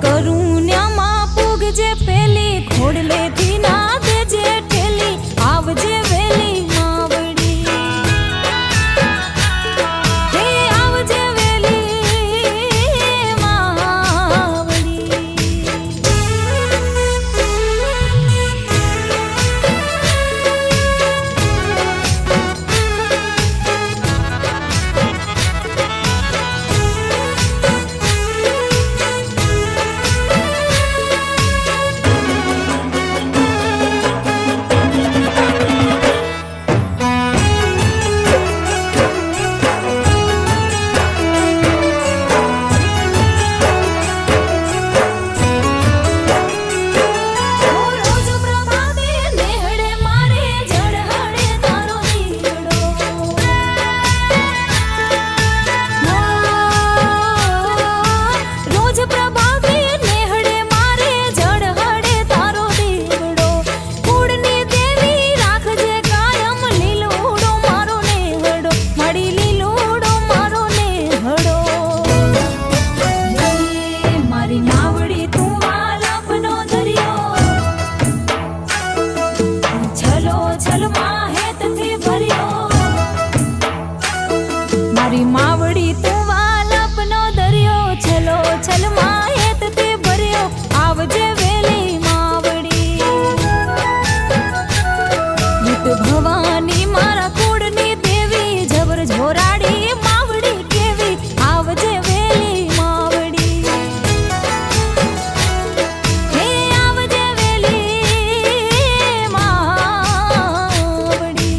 करूं न्यामा पूगजे पेली खोडले थी ना देजे ठेली आवजे वेली मावड़ी हे आवजे वेली मावड़ी मारी मावड़ी तू वालपनो दरियो छलो छल माहेत ते भरियो आवजे वेली मावड़ी गीत भवानी मारा कूड़नी देवी जबर झोराड़ी मावड़ी केवी आवजे वेली मावड़ी हे आवजे वेली मावड़ी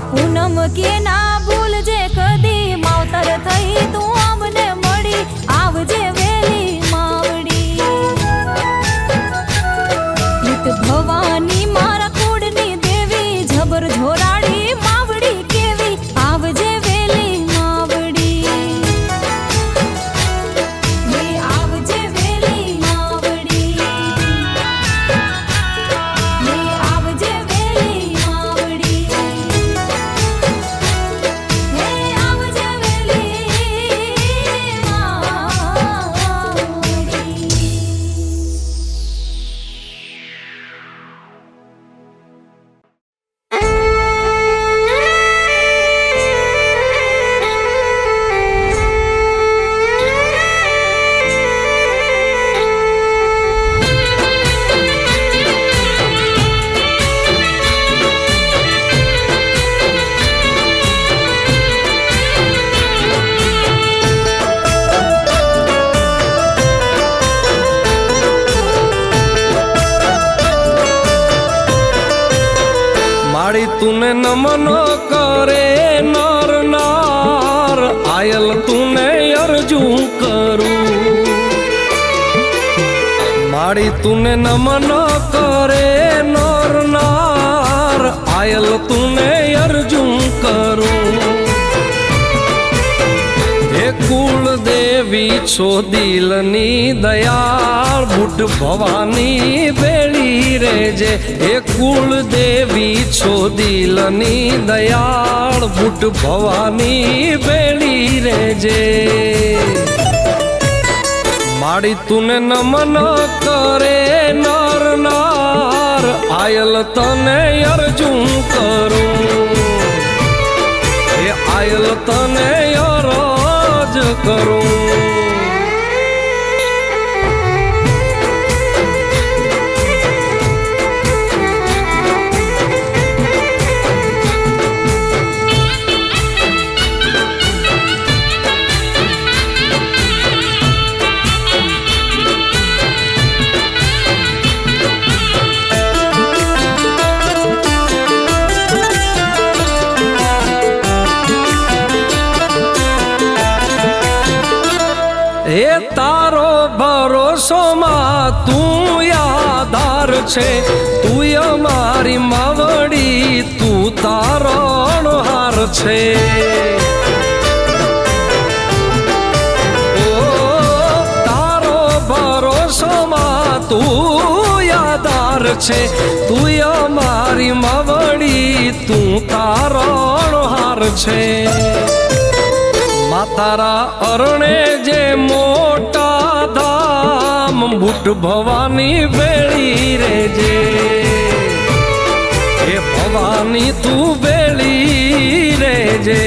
पूनम के ना भूल जे कदी मावतर थई तू अमने मड़ी आवजे वेली मावड़ी गीत भवानी मारा कूड़नी देवी जबर झोराड़ी मावड़ी केवी आवजे वेली मावड़ी हे आवजे वेली मावड़ी हे आवजे वेली मावड़ी माड़ी तूने नमन करे नर नार आयल तूने अर्जू करूं माड़ी तूने नमन करे नर नार आयल तूने अर्जू करूं हे कुल देवी छो दिलनी दयाल बुट भवानी बेड़ी रेजे हे कुल देवी छो दिलनी दयाल बुट भवानी बेड़ी रेजे माड़ी तूने नमन करे नर नार आयल तने અરજું કરું એ આયલ તને અરજ કરું એ તારો ભરોસો માં તું યાદાર છે તું અમારી માવડી તું તારો હાર છે ઓ તારો ભરોસો માં તું યાદાર છે તું અમારી માવડી તું તારો હાર છે તારા અરણે જે મોટા ધામ બુટ ભવાની વેળી રેજે એ ભવાની તું વેળી રેજે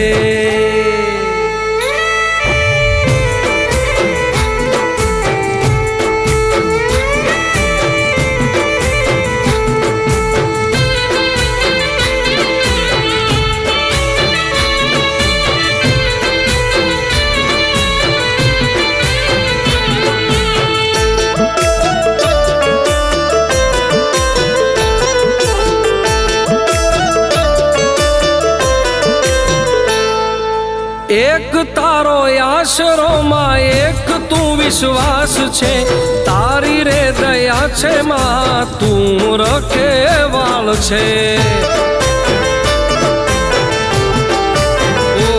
એક તારો આશરો માં એક તું વિશ્વાસ છે તારી રે દયા છે માં તું રખેવાળ છે ઓ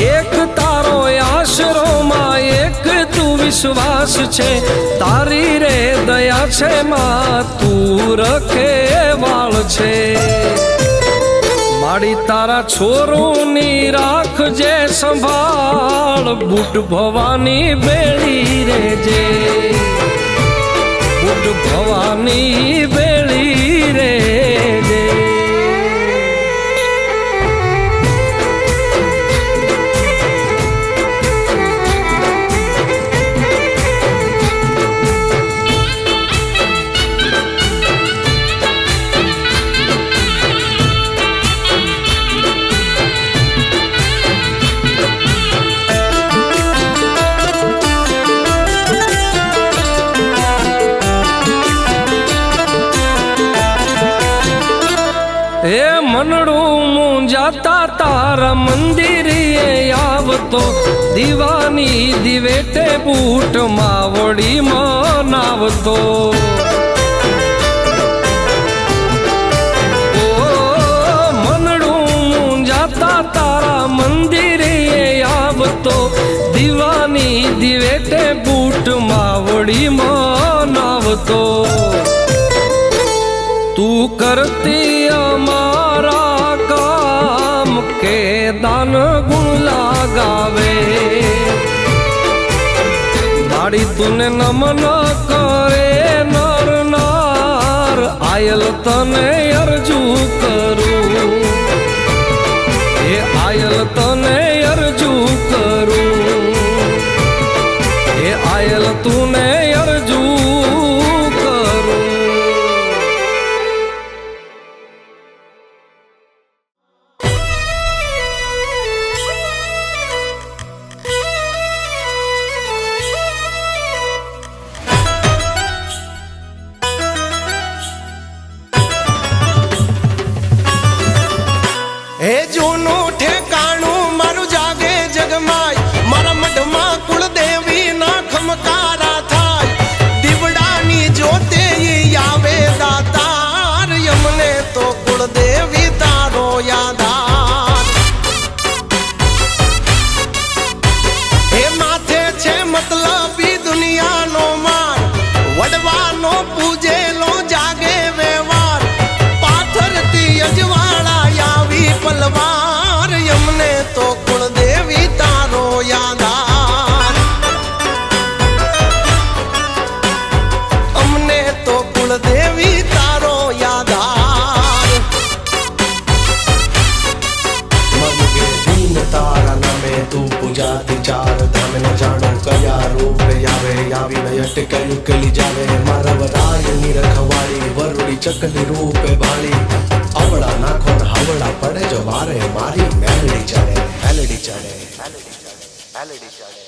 એક તારો આશરો માં એક તું વિશ્વાસ છે તારી રે દયા છે માં તું રખેવાળ છે માડી તારા છોરુની રાખજે સંભાળ બુટ ભવાની વેળી રેજે બુટ ભવાની વેળી રેજે એ મનડું મુંજાતા તારા મંદિરે આવતો દીવાની દિવેટે બૂટ માવડી મનાવતો ઓ મનડું મુંજાતા તારા મંદિરે આવતો દીવાની દિવેટે બૂટ માવડી મનાવતો તું કરતી અમારા કામ કે દાન ગુણ લાગાવે માડી તુને નમન કરે નર નાર આયલ તને અરજુ કરું એ આયલ તને અરજુ કરું એ આયલ તુને અરજુ હે જૂનું ઠેકાણું મારું જાગે જગમાય મારા મઢમાં કુળદેવી ના ખમકારા થાય ની રખવાળી વરુડી ચકની રૂપે ભાળી અવળા નાખો ને હવળા પડે જો વારે મારી મેલડી ચડે મેલડી ચડે મેલડી ચડે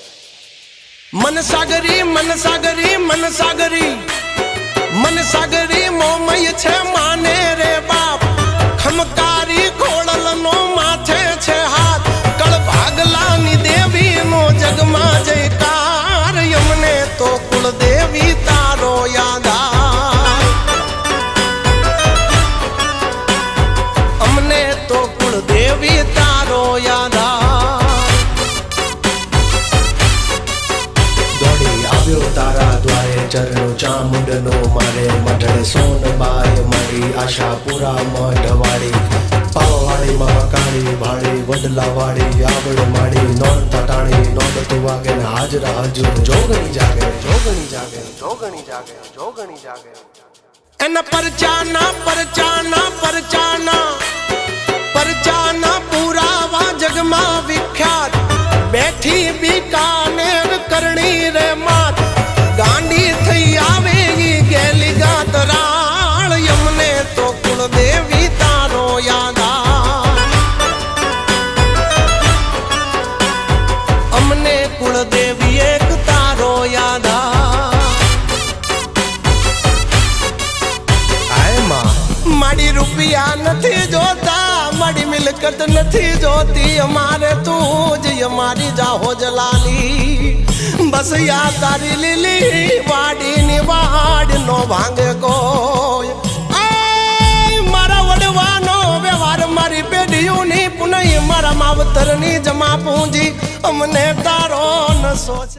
મન સાગરી મન સાગરી મન સાગરી મન સાગરી મોમય છે માને રે બાપ ખમકારી ખોડલ નો માથે છે હાથ કળ ભાગલાની દેવી નો જગમાં જયકાર યમને તો કુળ દેવી તારો યાદ આવે અમને તો કુળ દેવી તારો યાદ આવે દોડી આવ્યો તારા દ્વારે ચરણો ચામુંડનો મારે મઢડે સોનબાઈ મારી આશા પૂરા મઢવાળી પાવાળી મહાકાળી ભાળી વડલાવાળી આવડ માળી નોંધતા ટાણી નોંધતું વાગે ને હાજરા હજુર જોગણી જાગે જોગણી જાગે જોગણી જાગે જોગણી જાગે એના પરચાના પરચાના પરચાના પરચાના પુરાવા જગમાં વિખ્યાત બેઠી બીકાનેર કરણી રે માત ગાંડી થઈ આવે ઈ ગેલી ગાતરાળ યમને તો કુળ દેવી તારો યાદ આવે અમને કુળ દેવી એક તારો યાદ આવે માડી રૂપિયા નથી જોતા માડી મિલકત નથી જોતી અમારે તું જ અમારી જાહો જલાલી બસ યા તારી લીલી વાડીની વાડ નો ભાંગે કોઈ મારા વડવાનો વ્યવહાર મારી પેઢીઓની પુનઃ મારા માવતરની જમા પૂંજી અમને તારો નસો છે